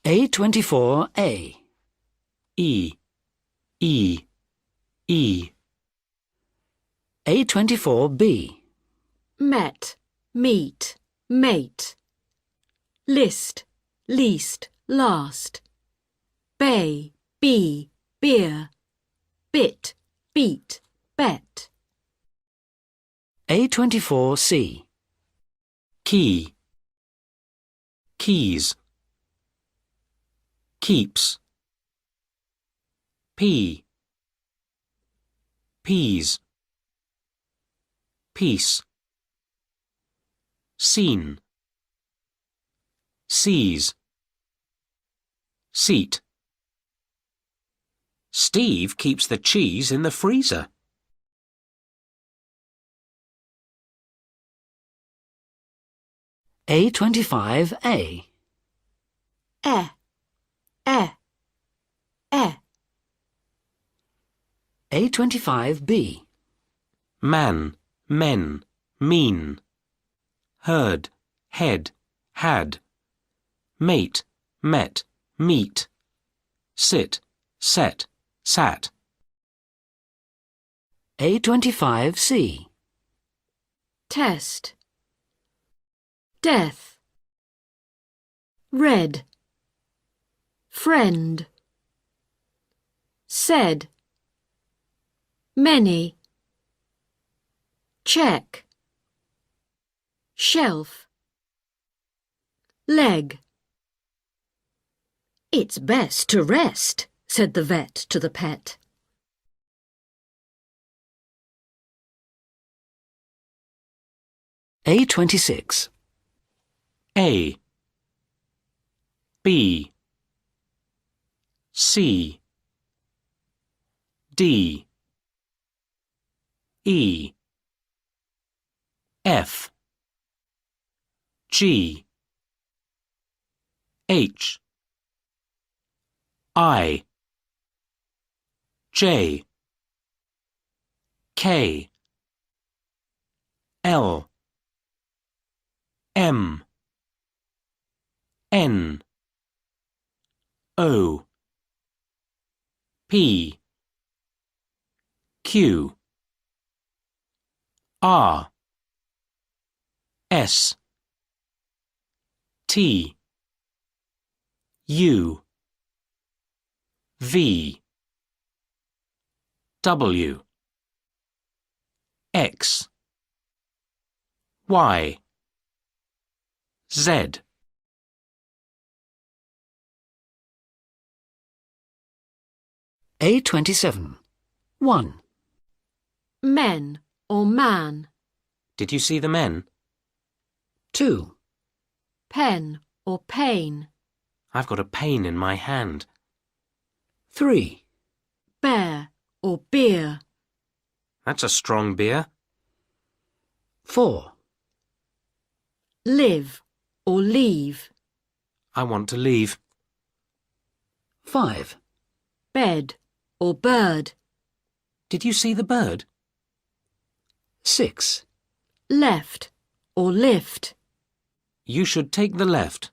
A24A. E, E, E. A24B. Met, meet, mate. List, least, last. Bay, bee, beer. Bit, beat, bet. A24C. Key, keys. Keeps. Pea, peas. Peace. Scene. Seas. Seat. Steve keeps the cheese in the freezer. A25A. Eh. A25B. Man, men, mean. Herd, head, had. Mate, met, meet. Sit, set, sat. A25C. Test. Death. Red. Friend. Said. Many. Check. Shelf. Leg. "It's best to rest," said the vet to the pet. A26. A, B, C, D, E, F, G, H, I, J, K, L, M, N, O, P, Q, R, S, T, U, V, W, X, Y, Z. A27. 1. Men or man. Did you see the men? 2. Pen or pain. I've got a pain in my hand. 3. Bear or beer. That's a strong beer. 4. Live or leave. I want to leave. 5. Bed or bird. Did you see the bird? 6. Left or lift. You should take the left.